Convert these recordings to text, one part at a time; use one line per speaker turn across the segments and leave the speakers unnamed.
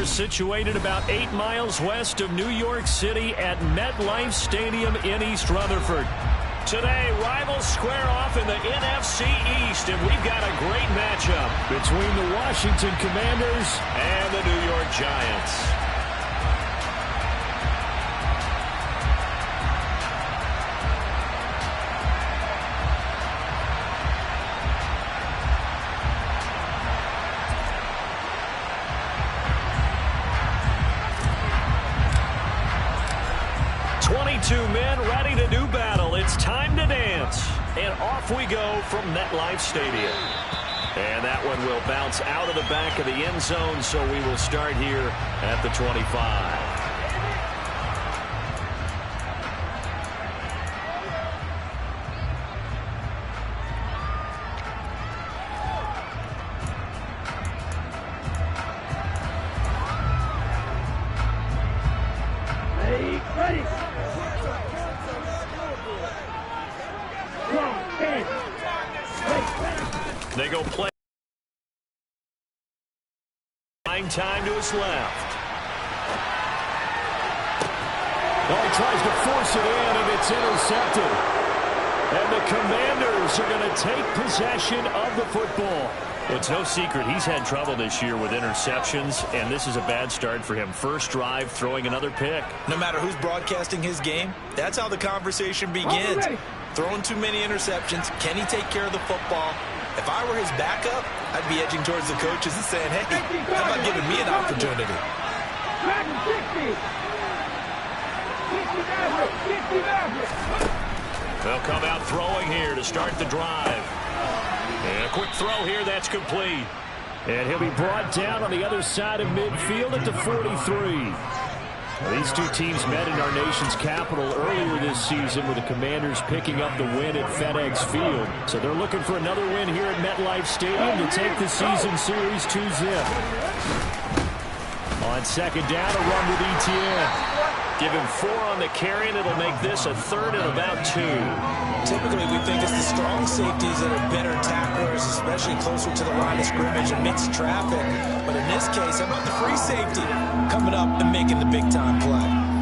They're situated about 8 miles west of New York City at MetLife Stadium in East Rutherford. Today, rivals square off in the NFC East, and we've got a great matchup between the Washington Commanders and the New York Giants. Two men ready to do battle. It's time to dance. And off we go from MetLife Stadium. And that one will bounce out of the back of the end zone, so we will start here at the 25. They go play. Time to his left. Oh, he tries to force it in, and it's intercepted. And the Commanders are going to take possession of the football. It's no secret he's had trouble this year with interceptions, and this is a bad start for him. First drive, throwing another pick.
No matter who's broadcasting his game, that's how the conversation begins. Throwing too many interceptions. Can he take care of the football? If I were his backup, I'd be edging towards the coaches and saying, hey, how about giving me an opportunity?
They'll come out throwing here to start the drive. And a quick throw here, that's complete. And he'll be brought down on the other side of midfield at the 43. These two teams met in our nation's capital earlier this season, with the Commanders picking up the win at FedEx Field. So they're looking for another win here at MetLife Stadium to take the season series 2-zip. On second down, a run with Etienne. Give him 4 on the carry, and it'll make this a third and about 2.
Typically, we think it's the strong safeties that are better tacklers, especially closer to the line of scrimmage and mixed traffic. But in this case, how about the free safety coming up and making the big-time play?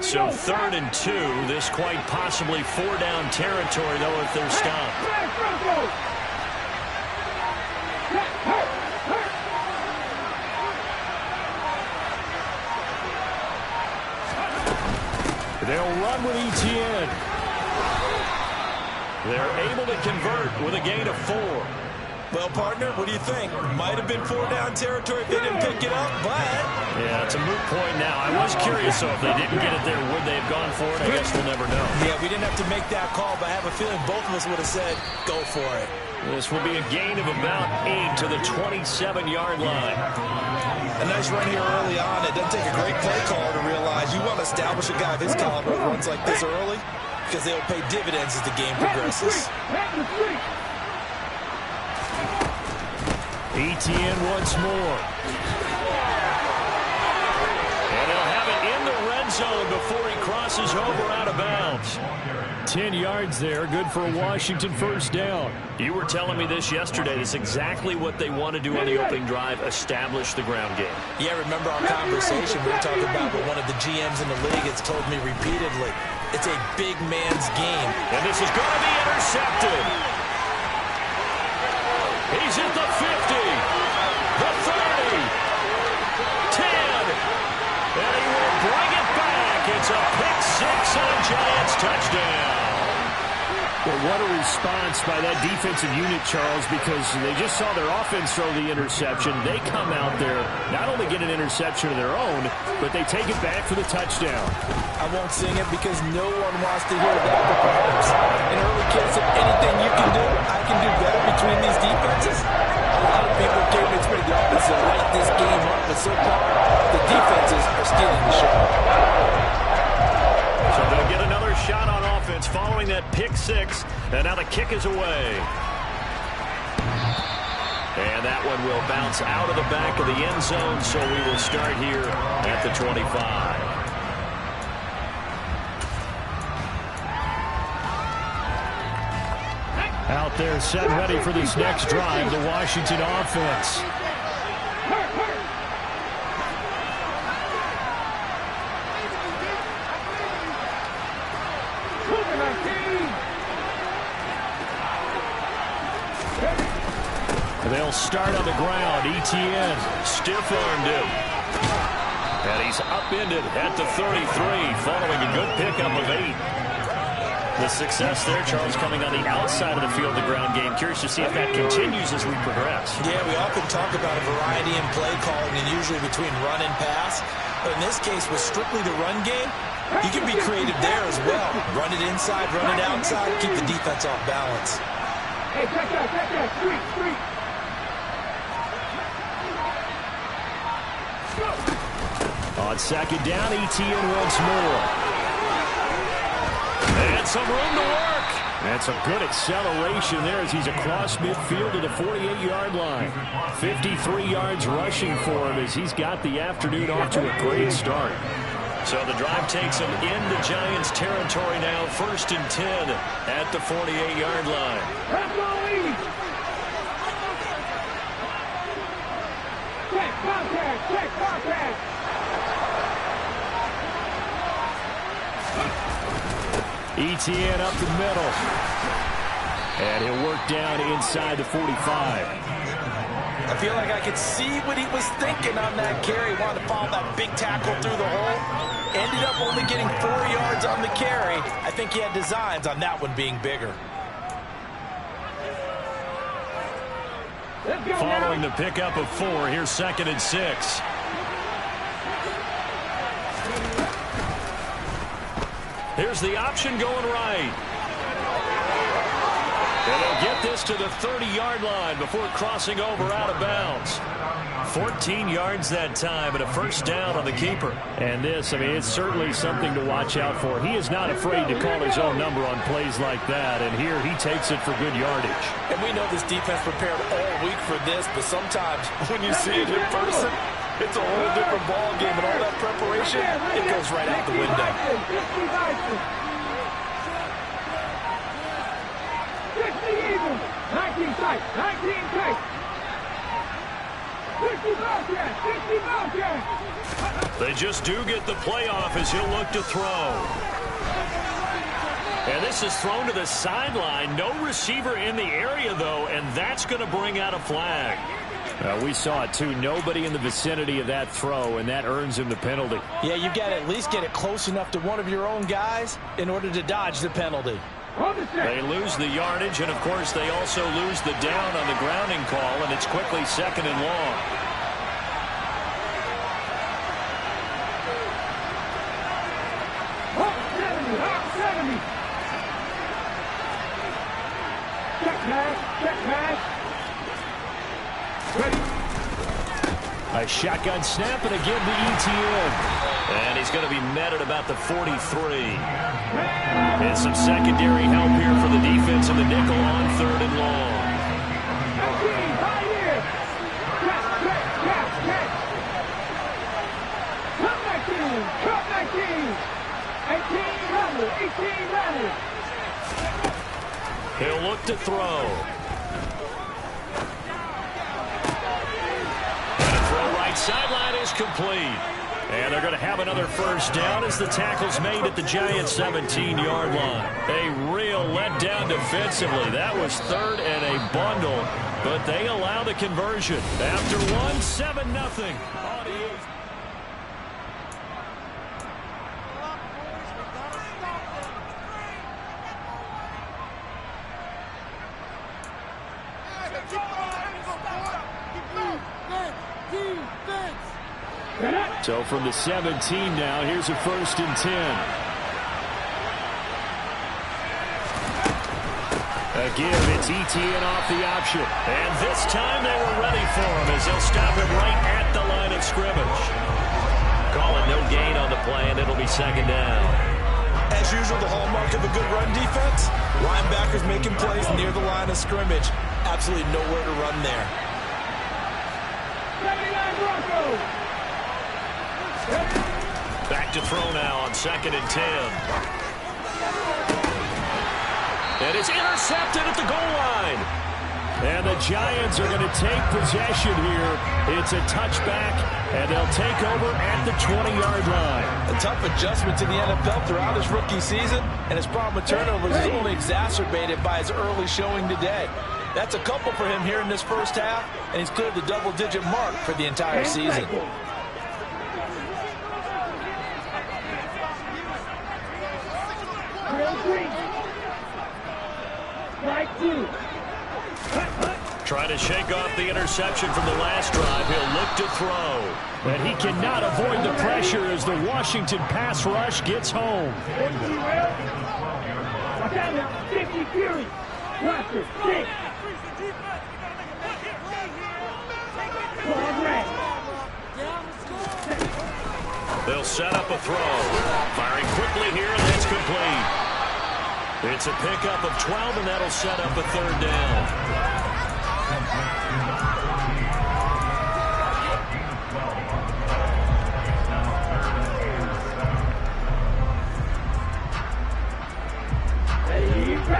So 3rd and 2. This quite possibly 4-down territory, though, if they're stopped. They'll run with Etienne. They're able to convert with a gain of 4.
Well, partner, what do you think? Might have been 4-down territory if they didn't pick it up, but...
Yeah, it's a moot point now. I was curious, so if they didn't get it there, would they have gone for it? I guess we'll never know.
Yeah, we didn't have to make that call, but I have a feeling both of us would have said, go for it.
This will be a gain of about 8 to the 27-yard line.
A nice run here early on. It doesn't take a great play caller to realize you want to establish a guy of his caliber who runs like this early, because they'll pay dividends as the game progresses.
Etienne once more. And he'll have it in the red zone before he crosses over out of bounds. 10 yards there, good for a Washington first down. You were telling me this yesterday. That's exactly what they want to do on the opening drive, establish the ground game.
Yeah, remember our conversation we were talking about what one of the GMs in the league has told me repeatedly. It's a big man's game.
And this is going to be intercepted. He's at the 50, the 30, 10, and he will bring it back. It's a pick 6 and a Giants touchdown. Well, what a response by that defensive unit, Charles, because they just saw their offense throw the interception. They come out there, not only get an interception of their own, but they take it back for the touchdown.
I won't sing it because no one wants to hear that, perhaps. In early case, if anything you can do, I can do better between these defenses. A lot of people came to the office and light this game up, but so far, the defenses are stealing the show.
So they'll get another shot on offense following that pick 6, and now the kick is away. And that one will bounce out of the back of the end zone, so we will start here at the 25. Out there set ready for this next drive, the Washington offense. They'll start on the ground. Etienne stiff-armed him. And he's upended at the 33 following a good pickup of 8. The success there, Charles, coming on the outside of the field, the ground game. Curious to see if that continues as we progress.
Yeah, we often talk about a variety in play calling and usually between run and pass. But in this case, with strictly the run game, you can be creative there as well. Run it inside, run it outside, keep the defense off balance.
Hey, check that, street.
On second down, Etienne once more. And some room to work. And some good acceleration there as he's across midfield to the 48-yard line. 53 yards rushing for him as he's got the afternoon off to a great start. So the drive takes him into Giants territory now, 1st and 10 at the 48-yard line.
Check contact.
Etienne up the middle. And he'll work down inside the 45.
I feel like I could see what he was thinking on that carry. He wanted to follow that big tackle through the hole. Ended up only getting 4 yards on the carry. I think he had designs on that one being bigger.
Following the pickup of 4, here's 2nd and 6. Here's the option going right. And they'll get this to the 30-yard line before crossing over out of bounds. 14 yards that time and a 1st down on the keeper. And this, I mean, it's certainly something to watch out for. He is not afraid to call his own number on plays like that. And here he takes it for good yardage.
And we know this defense prepared all week for this, but sometimes when you see it in person, it's a whole different ball game, and all that preparation, it goes right out the window.
60 even. 19 tight. 19 tight. 60 Bobcat.
They just do get the playoff as he'll look to throw. And this is thrown to the sideline. No receiver in the area, though, and that's going to bring out a flag. We saw it, too. Nobody in the vicinity of that throw, and that earns him the penalty.
Yeah, you've got to at least get it close enough to one of your own guys in order to dodge the penalty.
They lose the yardage, and, of course, they also lose the down on the grounding call, and it's quickly 2nd and long.
Check pass. Ready.
A shotgun snap, and again to Etienne. And he's going to be met at about the 43. And some secondary help here for the defense in the nickel on 3rd and long.
Cut 18
He'll look to throw. Sideline is complete. And they're going to have another 1st down as the tackle's made at the Giants' 17-yard line. A real letdown defensively. That was 3rd and a bundle, but they allow the conversion. After 1, 7-0. So from the 17 now, here's a 1st and 10. Again, it's Etienne off the option. And this time they were ready for him as they'll stop him right at the line of scrimmage. Call it no gain on the play, and it'll be 2nd down.
As usual, the hallmark of a good run defense, linebackers making plays near the line of scrimmage. Absolutely nowhere to run there.
79 Broncos.
Back to throw now on 2nd and 10. And it's intercepted at the goal line. And the Giants are going to take possession here. It's a touchback, and they'll take over at the 20-yard line.
A tough adjustment to the NFL throughout his rookie season, and his problem with turnovers is only exacerbated by his early showing today. That's a couple for him here in this first half, and he's cleared the double-digit mark for the entire season.
Trying to shake off the interception from the last drive. He'll look to throw. And he cannot avoid the pressure as the Washington pass rush gets home. They'll set up a throw. Firing quickly here, and that's complete. It's a pickup of 12, and that'll set up a third down.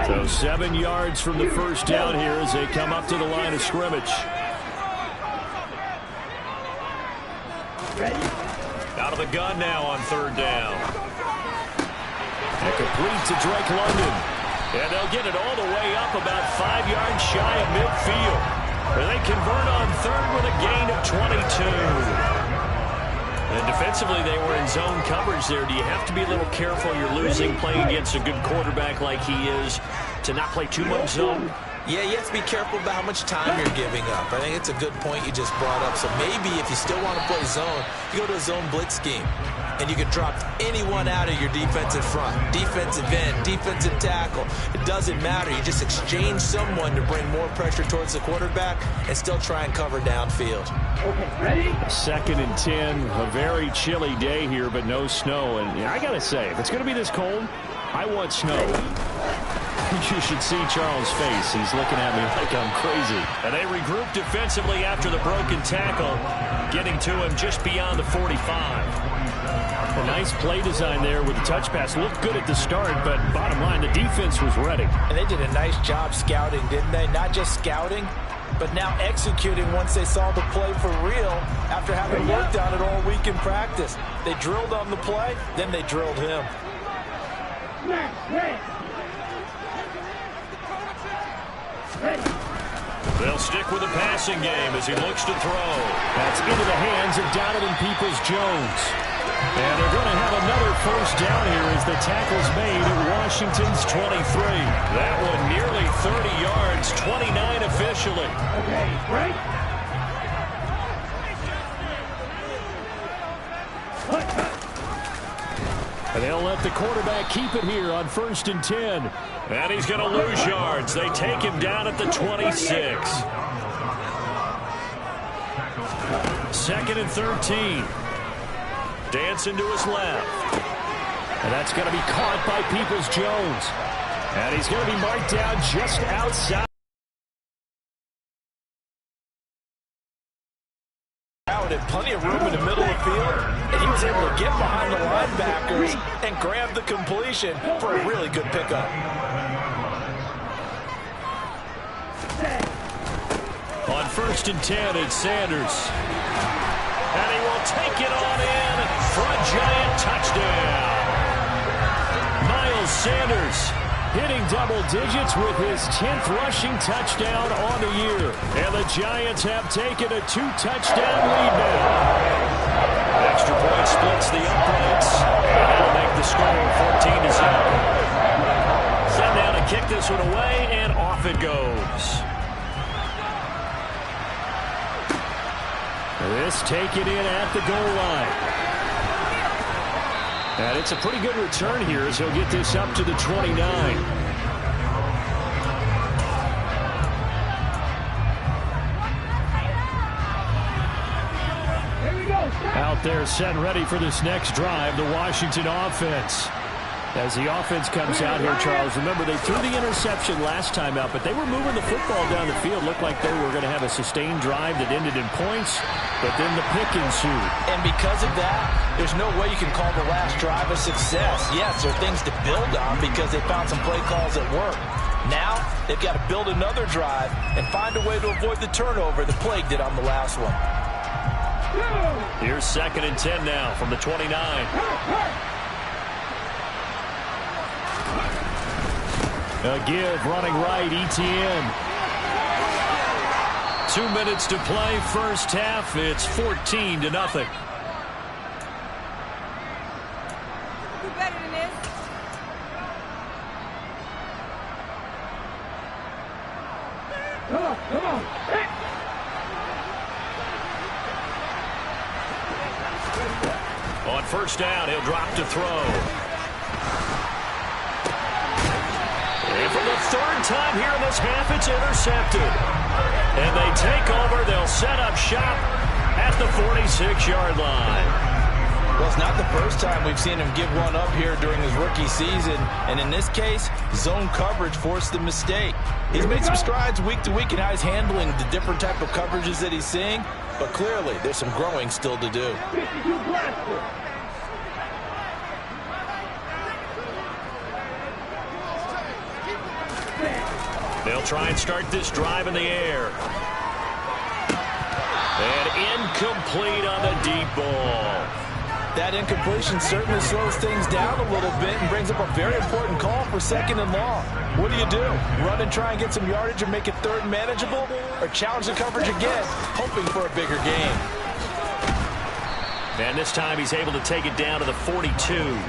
So 7 yards from the first down here as they come up to the line of scrimmage. Out of the gun now on third down. And complete to Drake London. And they'll get it all the way up about 5 yards shy of midfield. And they convert on third with a gain of 22. And defensively, they were in zone coverage there. Do you have to be a little careful? You're losing, playing against a good quarterback like he is, to not play too much zone?
Yeah, you have to be careful about how much time you're giving up. I think it's a good point you just brought up. So maybe if you still want to play zone, you go to a zone blitz scheme. And you can drop anyone out of your defensive front. Defensive end, defensive tackle. It doesn't matter. You just exchange someone to bring more pressure towards the quarterback and still try and cover downfield.
Okay, ready?
2nd and 10. A very chilly day here, but no snow. And I got to say, if it's going to be this cold, I want snow. You should see Charles' face. He's looking at me like I'm crazy. And they regroup defensively after the broken tackle, getting to him just beyond the 45. A nice play design there with the touch pass. Looked good at the start, but bottom line, the defense was ready.
And they did a nice job scouting, didn't they? Not just scouting, but now executing once they saw the play for real after having worked on it all week in practice. They drilled on the play, then they drilled him.
They'll stick with the passing game as he looks to throw. That's into the hands of Donovan Peoples-Jones. And they're going to have another first down here as the tackle's made at Washington's 23. That one nearly 30 yards, 29 officially.
Okay, right?
And they'll let the quarterback keep it here on 1st and 10. And he's going to lose yards. They take him down at the 26. 2nd and 13. Dancing to his left. And that's going to be caught by Peoples-Jones. And he's going to be marked down just outside.
Had plenty of room in the middle of the field, and he was able to get behind the linebackers and grab the completion for a really good pickup.
On 1st and 10, it's Sanders. And he will take it on in for a giant touchdown. Miles Sanders hitting double digits with his 10th rushing touchdown on the year. And the Giants have taken a 2-touchdown lead now. Extra point splits the uprights. And that'll make the score 14-7. Send down to kick this one away, and off it goes. This taken in at the goal line. And it's a pretty good return here as he'll get this up to the 29. Out there set ready for this next drive, the Washington offense. As the offense comes out here, Charles, remember they threw the interception last time out, but they were moving the football down the field. Looked like they were going to have a sustained drive that ended in points, but then the pick ensued.
And because of that, there's no way you can call the last drive a success. Yes, there are things to build on because they found some play calls that work. Now they've got to build another drive and find a way to avoid the turnover that plagued it on the last one.
Here's 2nd and 10 now from the 29. A give running right, ETN. 2 minutes to play, first half. It's 14-0.
Do better than this.
Come on. Hey.
On first down, he'll drop to throw. And for the 3rd time here in this half, it's intercepted. And they take over. They'll set up shop at the 46-yard line.
Well, it's not the first time we've seen him give one up here during his rookie season. And in this case, zone coverage forced the mistake. He's made some strides week to week in how he's handling the different type of coverages that he's seeing. But clearly, there's some growing still to do.
52 blaster.
They'll try and start this drive in the air. And incomplete on the deep ball.
That incompletion certainly slows things down a little bit and brings up a very important call for 2nd and long. What do? Run and try and get some yardage and make it 3rd manageable? Or challenge the coverage again, hoping for a bigger gain?
And this time he's able to take it down to the 42.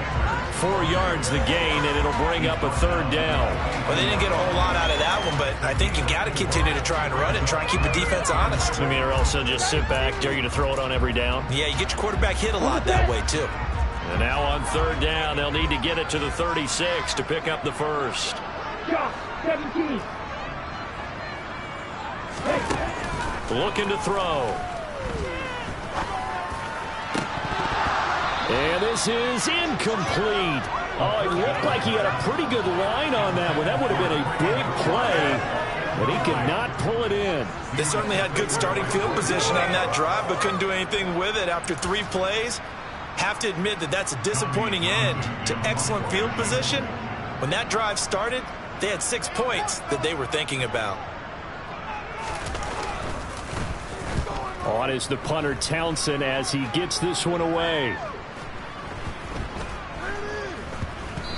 4 yards the gain, and it'll bring up a 3rd down.
Well, they didn't get a whole lot out of that one, but I think you got to continue to try and run and try and keep the defense honest.
I mean, or else they'll just sit back, dare you to throw it on every down.
Yeah, you get your quarterback hit a lot that way, too.
And now on 3rd down, they'll need to get it to the 36 to pick up the first.
Josh, 17.
Looking to throw. And this is incomplete. Oh, it looked like he had a pretty good line on that one. That would have been a big play, but he could not pull it in.
They certainly had good starting field position on that drive, but couldn't do anything with it after 3 plays. Have to admit that that's a disappointing end to excellent field position. When that drive started, they had 6 points that they were thinking about.
On is the punter Townsend as he gets this one away.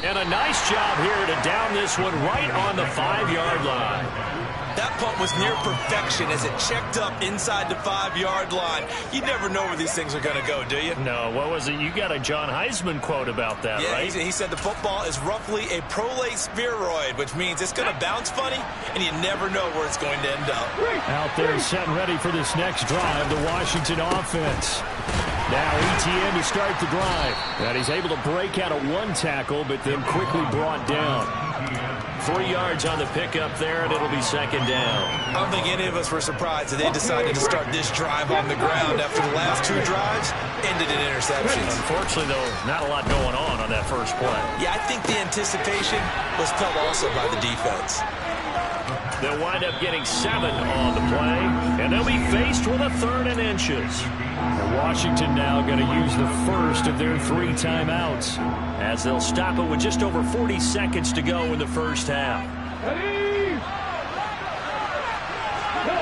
And a nice job here to down this one right on the 5-yard line.
That punt was near perfection as it checked up inside the 5-yard line. You never know where these things are going to go, do you?
No, what was it? You got a John Heisman quote about that,
yeah,
right?
He said the football is roughly a prolate spheroid, which means it's going to bounce funny, and you never know where it's going to end up.
Out there set ready for this next drive, the Washington offense. Now ETN to start the drive. And he's able to break out of 1 tackle, but then quickly brought down. 3 yards on the pickup there, and it'll be 2nd down.
I don't think any of us were surprised that they decided to start this drive on the ground after the last 2 drives ended in interceptions.
Unfortunately, though, not a lot going on that first play.
Yeah, I think the anticipation was felt also by the defense.
They'll wind up getting 7 on the play, and they'll be faced with a 3rd and inches. And Washington now going to use the first of their 3 timeouts as they'll stop it with just over 40 seconds to go in the first half.
Ready? Go!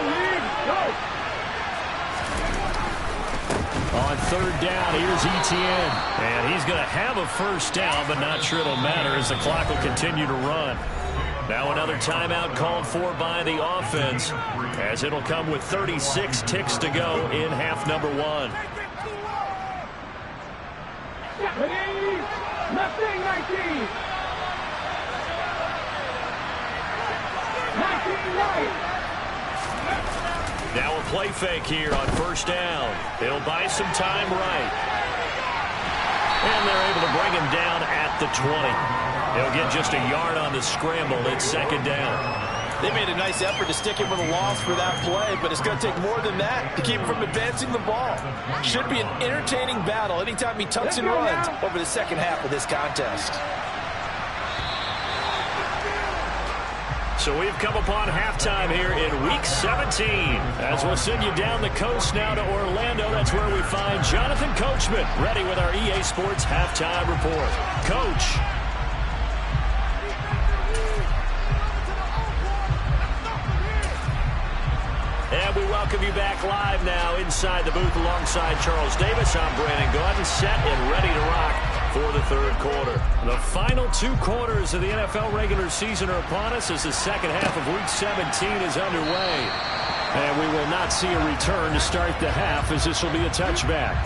On 3rd down, here's ETN. And he's going to have a first down, but not sure it'll matter as the clock will continue to run. Now another timeout called for by the offense as it'll come with 36 ticks to go in half number 1.
Ready? Left wing, 19. 19 right.
Now a play fake here on first down. They'll buy some time right. And they're able to bring him down at the 20. They'll get just a yard on the scramble. It's 2nd down.
They made a nice effort to stick him with a loss for that play, but it's going to take more than that to keep him from advancing the ball. Should be an entertaining battle anytime he tucks and runs over the second half of this contest.
So we've come upon halftime here in Week 17. As we'll send you down the coast now to Orlando, that's where we find Jonathan Coachman ready with our EA Sports Halftime Report. Coach. welcome you back live now inside the booth alongside Charles Davis. I'm Brandon Gaudin, set and ready to rock for the third quarter. The final 2 quarters of the NFL regular season are upon us as the second half of Week 17 is underway. And we will not see a return to start the half, as this will be a touchback.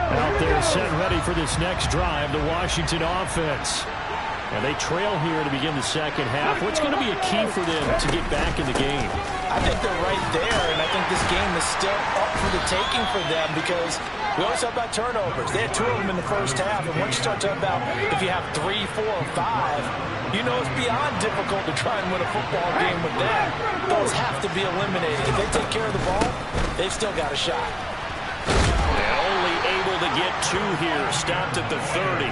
Out there set ready for this next drive, the Washington offense. And they trail here to begin the second half. What's going to be a key for them to get back in the game?
I think they're right there, and I think this game is still up for the taking for them because we always talk about turnovers. They had 2 of them in the first half, and once you start talking about if you have 3, 4, 5, you know it's beyond difficult to try and win a football game with that. Those have to be eliminated. If they take care of the ball, they've still got a shot.
And only able to get 2 here, stopped at the 30.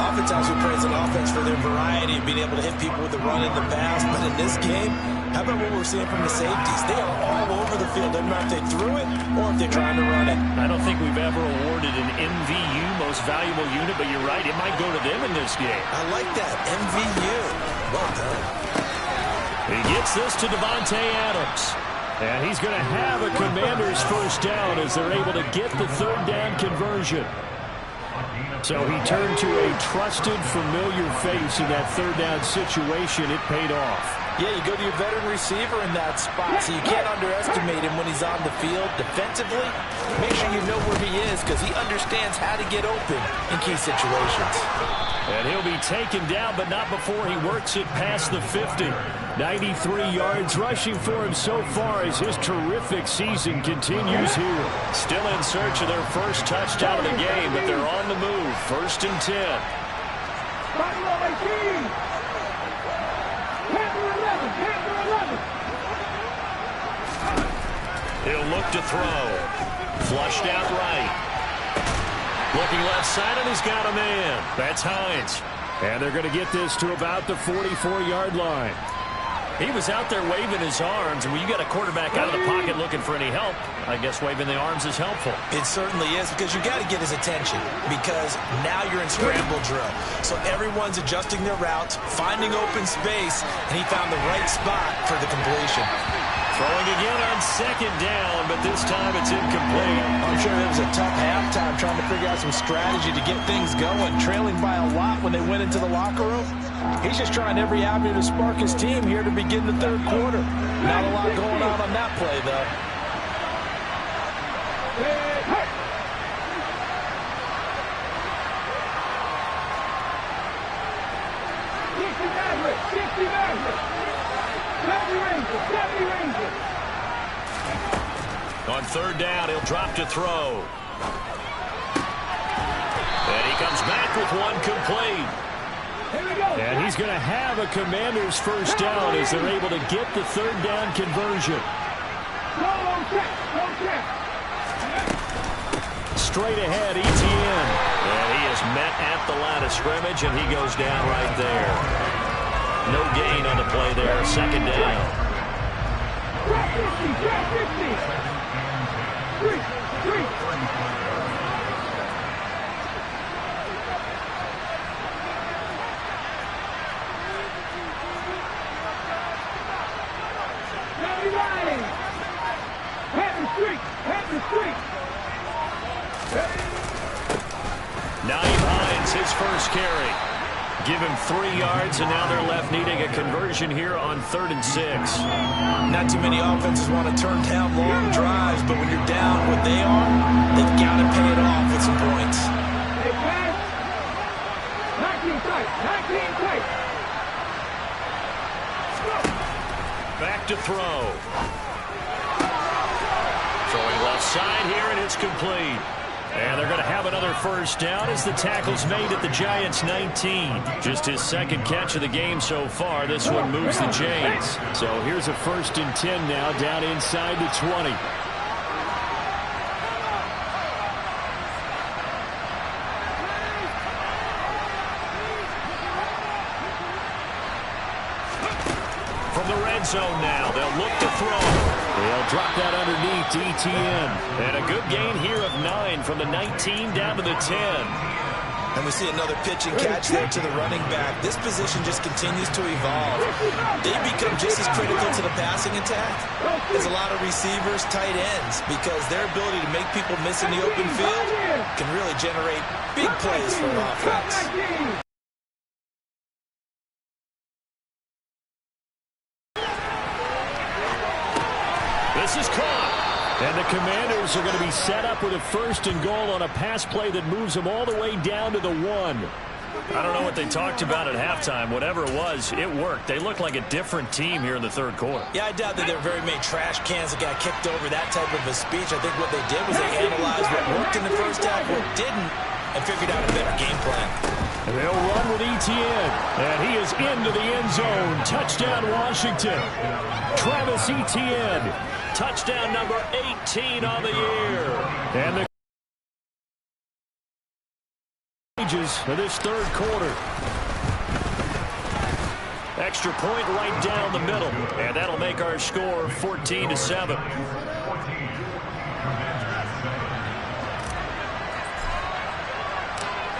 Oftentimes we praise an offense for their variety of being able to hit people with the run and the pass, but in this game, how about what we're seeing from the safeties? They are all over the field. Doesn't matter if they threw it or if they're trying to run it.
I don't think we've ever awarded an MVU, most valuable unit, but you're right, it might go to them in this game.
I like that, MVU. Well done.
He gets this to Devontae Adams. And he's going to have a Commander's first down as they're able to get the third down conversion. So he turned to a trusted, familiar face in that third down situation. It paid off.
Yeah, you go to your veteran receiver in that spot, so you can't underestimate him when he's on the field defensively. Make sure you know where he is because he understands how to get open in key situations.
And he'll be taken down, but not before he works it past the 50. 93 yards rushing for him so far as his terrific season continues here. Still in search of their first touchdown of the game, but they're on the move. 1st and 10. He'll look to throw. Flushed out right. Looking left side, and he's got a man. That's Hines. And they're going to get this to about the 44-yard line. He was out there waving his arms, and when you got a quarterback out of the pocket looking for any help, I guess waving the arms is helpful.
It certainly is, because you got to get his attention, because now you're in scramble drill. So everyone's adjusting their routes, finding open space, and he found the right spot for the completion.
Throwing again on 2nd down, but this time it's incomplete.
I'm sure it was a tough halftime trying to figure out some strategy to get things going, trailing by a lot when they went into the locker room. He's just trying every avenue to spark his team here to begin the third quarter. Not a lot going on that play, though.
On 3rd down, he'll drop to throw. And he comes back with one complete. And he's going to have a Commander's first down as they're able to get the third down conversion. Straight ahead, ETN. And he is met at the line of scrimmage, and he goes down right there. No gain on the play there, 2nd down. Naeem Hines, his first carry. Give him 3 yards, and now they're left needing a conversion here on 3rd and 6.
Not too many offenses want to turn down long drives, but when you're down what they are, they've got to pay it off with some points.
Back to throw. Throwing left side here, and it's complete. And they're going to have another first down as the tackle's made at the Giants' 19. Just his 2nd catch of the game so far. This one moves the chains. So here's a 1st and 10 now down inside the 20. from the red zone now. They'll look to throw. They'll drop that underneath to ETN. And a good gain here of 9 from the 19 down to the 10.
And we see another pitch and catch there to the running back. This position just continues to evolve. They become just as critical to the passing attack as a lot of receivers, tight ends, because their ability to make people miss in the open field can really generate big plays for an offense.
This is caught. And the Commanders are going to be set up with a 1st and goal on a pass play that moves them all the way down to the 1. I don't know what they talked about at halftime. Whatever it was, it worked. They look like a different team here in the 3rd quarter.
Yeah, I doubt that there were very many trash cans that got kicked over, that type of a speech. I think what they did was they analyzed what worked in the first half, what didn't, and figured out a better game plan.
And they'll run with ETN. And he is into the end zone. Touchdown, Washington. Travis Etienne. Touchdown number 18 on the year. And the pages for this 3rd quarter. Extra point right down the middle. And that'll make our score 14-7.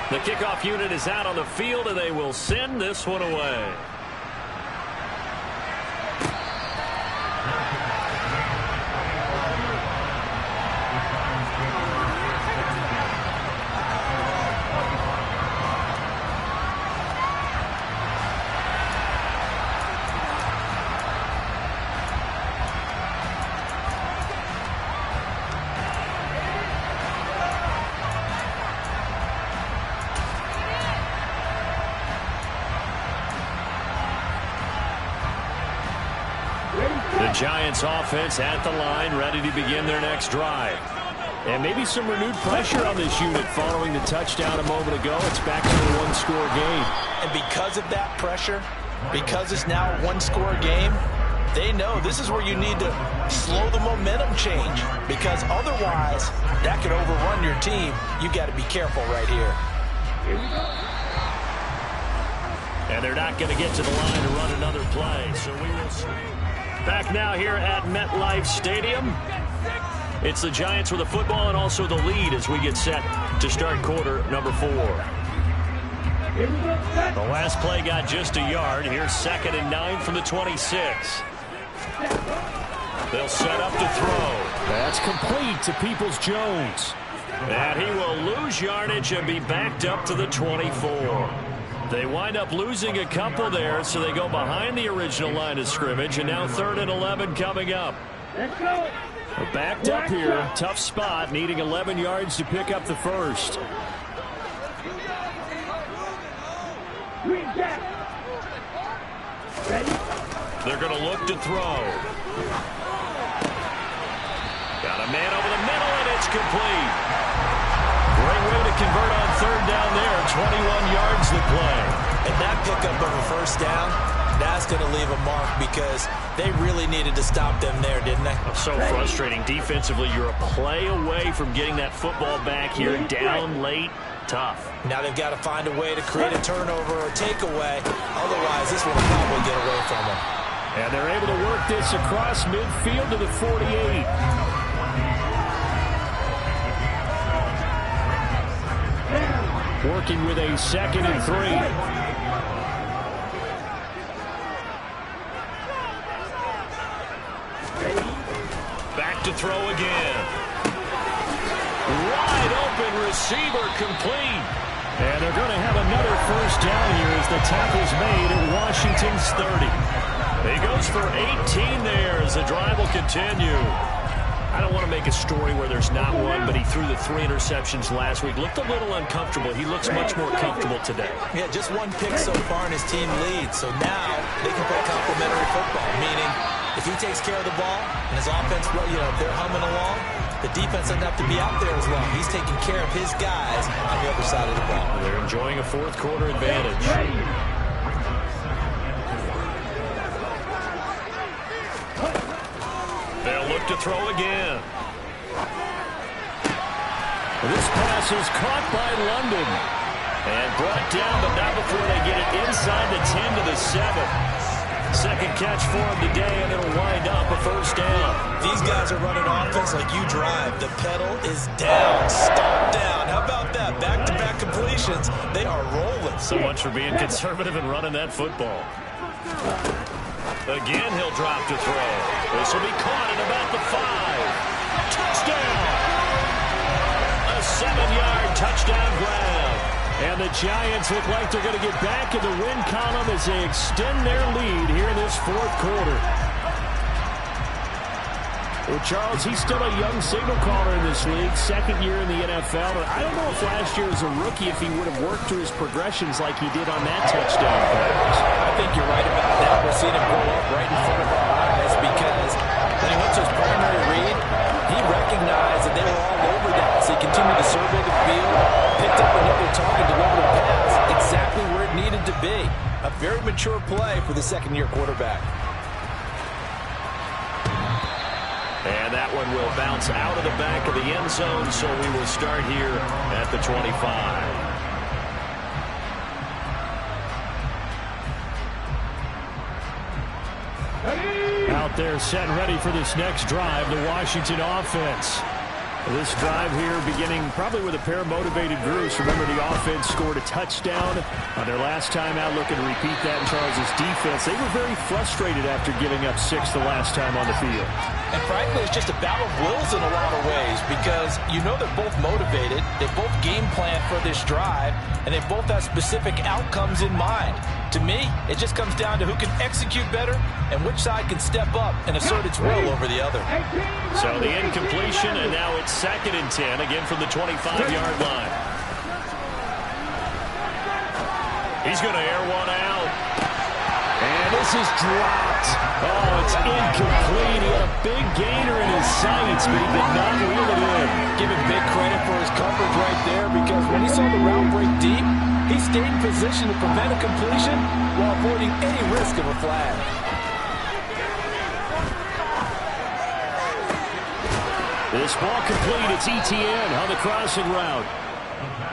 The kickoff unit is out on the field, and they will send this one away. Giants offense at the line, ready to begin their next drive. And maybe some renewed pressure on this unit following the touchdown a moment ago. It's back to a 1-score game.
And because of that pressure, because it's now a 1-score game, they know this is where you need to slow the momentum change, because otherwise that could overrun your team. You got to be careful right here.
And they're not going to get to the line to run another play, so we will see. Back now here at MetLife Stadium. It's the Giants with the football and also the lead as we get set to start quarter number 4. The last play got just a yard. Here's 2nd and 9 from the 26. They'll set up to throw. That's complete to Peoples-Jones. And he will lose yardage and be backed up to the 24. They wind up losing a couple there, so they go behind the original line of scrimmage, and now 3rd and 11 coming up. We're backed up here. Tough spot, needing 11 yards to pick up the first. They're going to look to throw. Got a man over the middle, and it's complete. Great way to convert on 3rd down there. 21 yards the play.
And that pickup of a 1st down, that's going to leave a mark, because they really needed to stop them there, didn't they?
So frustrating. Defensively, you're a play away from getting that football back here. Down late, tough.
Now they've got to find a way to create a turnover or takeaway. Otherwise, this one will probably get away from them.
And they're able to work this across midfield to the 48. Working with a 2nd and 3. Back to throw again. Wide open receiver, complete. And they're going to have another 1st down here as the tackle's made at Washington's 30. He goes for 18 there as the drive will continue. I don't want to make a story where there's not one, but he threw the 3 interceptions last week. Looked a little uncomfortable. He looks much more comfortable today.
Yeah, just 1 pick so far and his team leads. So now they can play complementary football, meaning if he takes care of the ball and his offense, if they're humming along, the defense doesn't have to be out there as long. He's taking care of his guys on the other side of the ball.
They're enjoying a 4th quarter advantage. They'll look to throw again. This pass is caught by London. And brought down, but not before they get it inside the 10 to the 7. Second catch for him today, and it'll wind up a first down.
These guys are running offense like you drive. The pedal is down. Stop down. How about that? Back-to-back completions. They are rolling.
So much for being conservative and running that football. Again, he'll drop to throw. This will be caught at about the 5. Touchdown! A 7-yard touchdown grab. And the Giants look like they're going to get back in the win column as they extend their lead here in this fourth quarter. Well, Charles, he's still a young signal caller in this league, second year in the NFL. And I don't know if last year as a rookie if he would have worked through his progressions like he did on that touchdown pass.
I think you're right about that. We're seeing him grow up right in front of our eyes because when he went to his primary read, he recognized that they were all over that. So he continued to survey the field, picked up another target, delivered a pass exactly where it needed to be. A very mature play for the second-year quarterback.
And that one will bounce out of the back of the end zone, so we will start here at the 25. Out there set and ready for this next drive, the Washington offense. This drive here beginning probably with a pair of motivated groups. Remember, the offense scored a touchdown on their last time out, looking to repeat that in Charles' defense. They were very frustrated after giving up 6 the last time on the field.
And frankly, it's just a battle of wills in a lot of ways because you know they're both motivated, they both game plan for this drive, and they both have specific outcomes in mind. To me, it just comes down to who can execute better and which side can step up and assert its will over the other.
So the incompletion, and now it's 2nd and 10, again from the 25-yard line. He's going to air one out. And this is dropped. Oh, it's incomplete. He had a big gainer in his sights, but he did not reel it in.
Give him big credit for his coverage right there because when he saw the route break deep, he stayed in position to prevent a completion while avoiding any risk of a flag.
This ball complete. It's ETN on the crossing route.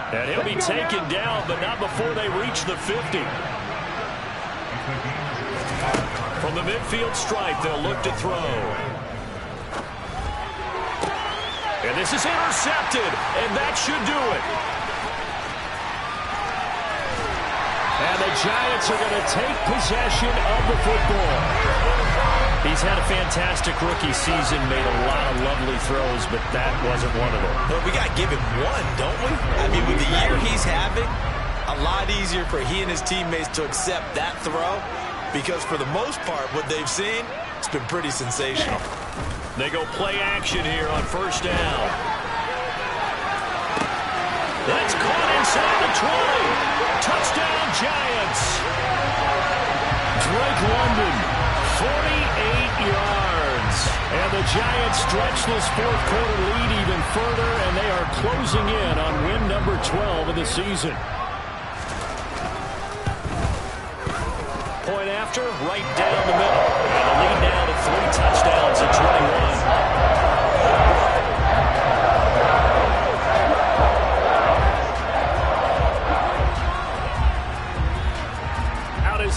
And he'll be taken down, but not before they reach the 50. From the midfield stripe, they'll look to throw. And this is intercepted, and that should do it. And the Giants are going to take possession of the football. He's had a fantastic rookie season, made a lot of lovely throws, but that wasn't one of them.
Well, we got to give him one, don't we? I mean, with the year he's having, a lot easier for he and his teammates to accept that throw because for the most part, what they've seen, it's been pretty sensational.
They go play action here on first down. That's caught inside the 20. Touchdown, Giants. Drake London, 48 yards. And the Giants stretch this fourth quarter lead even further, and they are closing in on win number 12 of the season. Point after, right down the middle. And the lead now to 3 touchdowns at 21.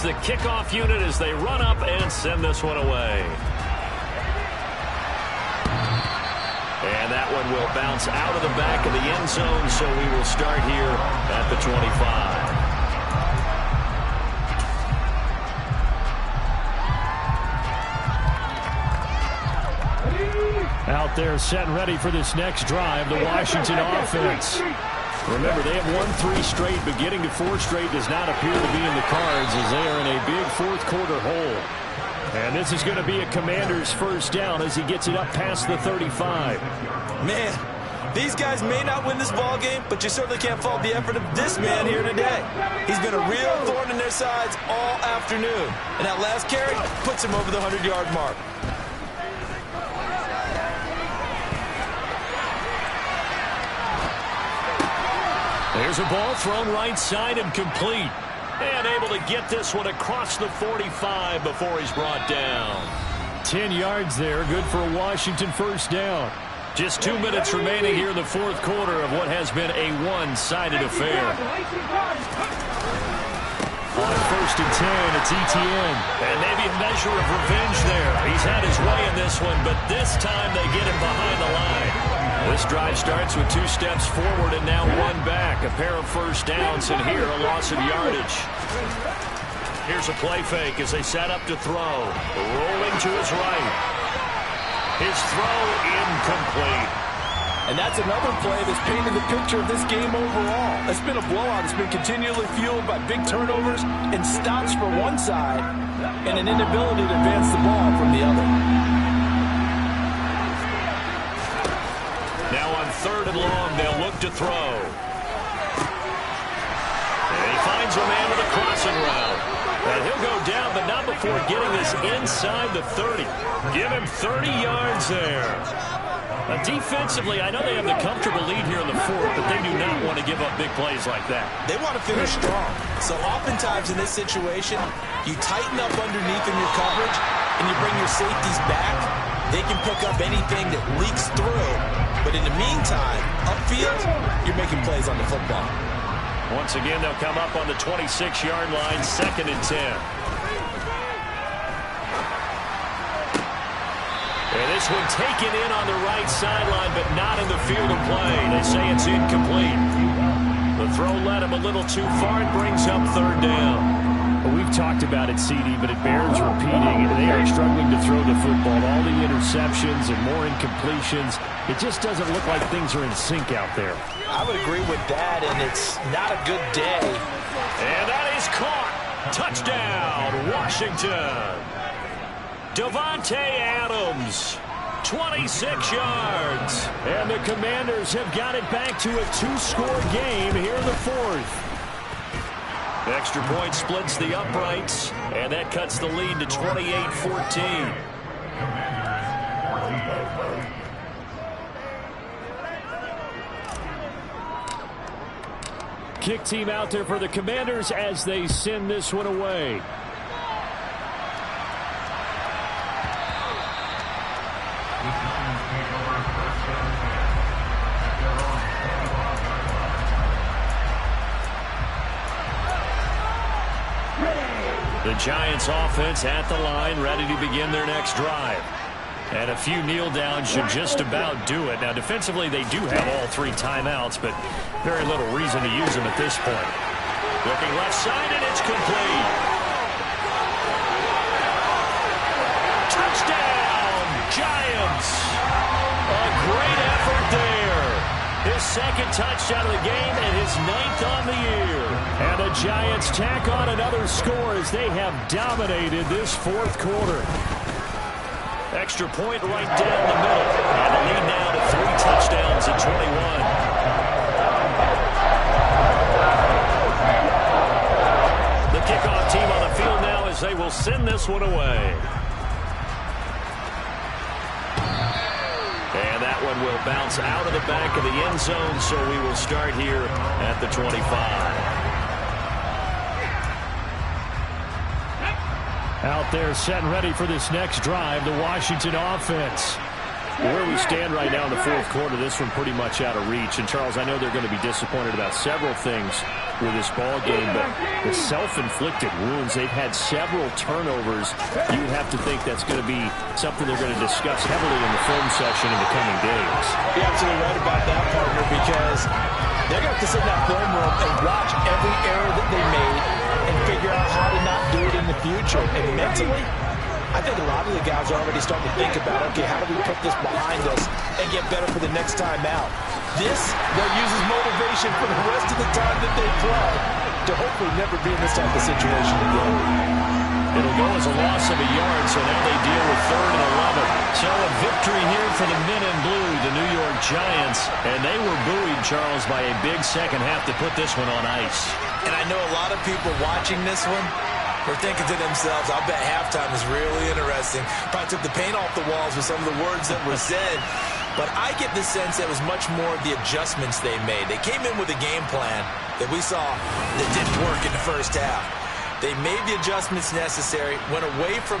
The kickoff unit as they run up and send this one away. And that one will bounce out of the back of the end zone, so we will start here at the 25. Out there set and ready for this next drive, the Washington offense. Remember, they have won 3 straight, but getting to 4 straight does not appear to be in the cards as they are in a big fourth quarter hole. And this is going to be a Commander's first down as he gets it up past the 35.
Man, these guys may not win this ball game, but you certainly can't fault the effort of this man here today. He's been a real thorn in their sides all afternoon. And that last carry puts him over the 100-yard mark.
There's a ball thrown right side and complete. And able to get this one across the 45 before he's brought down. 10 yards there, good for a Washington first down. Just 2 minutes remaining here in the fourth quarter of what has been a one-sided affair. On first and 10. It's ETN. And maybe a measure of revenge there. He's had his way in this one, but this time they get him behind the line. This drive starts with 2 steps forward and now 1 back. A pair of first downs, and here a loss of yardage. Here's a play fake as they set up to throw. Rolling to his right. His throw incomplete.
And that's another play that's painted the picture of this game overall. It's been a blowout. It's been continually fueled by big turnovers and stops for one side and an inability to advance the ball from the other.
Now on 3rd and long, they'll look to throw. And he finds a man with a crossing route. And he'll go down, but not before getting this inside the 30. Give him 30 yards there. Defensively, I know they have the comfortable lead here in the 4th, but they do not want to give up big plays like that.
They want to finish strong. So oftentimes in this situation, you tighten up underneath in your coverage, and you bring your safeties back. They can pick up anything that leaks through. But in the meantime, upfield, you're making plays on the football.
Once again, they'll come up on the 26-yard line, 2nd and 10. And this one taken in on the right sideline, but not in the field of play. They say it's incomplete. The throw led him a little too far and brings up 3rd down.
Well, we've talked about it, CD, but it bears repeating. They are struggling to throw the football. All the interceptions and more incompletions. It just doesn't look like things are in sync out there.
I would agree with that, and it's not a good day.
And that is caught. Touchdown, Washington. Davante Adams, 26 yards.
And the Commanders have got it back to a 2-score game here in the 4th.
Extra point splits the uprights, and that cuts the lead to 28-14.
Kick team out there for the Commanders as they send this one away.
The Giants offense at the line, ready to begin their next drive. And a few kneel downs should just about do it. Now, defensively, they do have all 3 timeouts, but very little reason to use them at this point. Looking left side, and it's complete. Touchdown, Giants. A great effort there. His 2nd touchdown of the game and his 9th on the year.
And the Giants tack on another score as they have dominated this 4th quarter.
Extra point right down the middle. And the lead now to 3 touchdowns at 21. The kickoff team on the field now as they will send this one away. And that one will bounce out of the back of the end zone, so we will start here at the 25.
Out there set and ready for this next drive, the Washington offense.
Where we stand right now in the 4th quarter, this one pretty much out of reach. And, Charles, I know they're going to be disappointed about several things with this ball game, but the self-inflicted wounds, they've had several turnovers. You would have to think that's going to be something they're going to discuss heavily in the film session in the coming days.
You're absolutely right about that, partner, because they're going to have to sit in that film room and watch every error that they made and figure out how to not do it in the future. And mentally, I think a lot of the guys are already starting to think about, okay, how do we put this behind us and get better for the next time out? This, they'll use as motivation for the rest of the time that they play to hopefully never be in this type of situation again.
It'll go as a loss of a yard, so now they deal with 3rd and 11. So a victory here for the men in blue, the New York Giants, and they were buoyed, Charles, by a big second half to put this one on ice.
And I know a lot of people watching this one were thinking to themselves, I'll bet halftime is really interesting. Probably took the paint off the walls with some of the words that were said. But I get the sense that it was much more of the adjustments they made. They came in with a game plan that we saw that didn't work in the first half. They made the adjustments necessary, went away from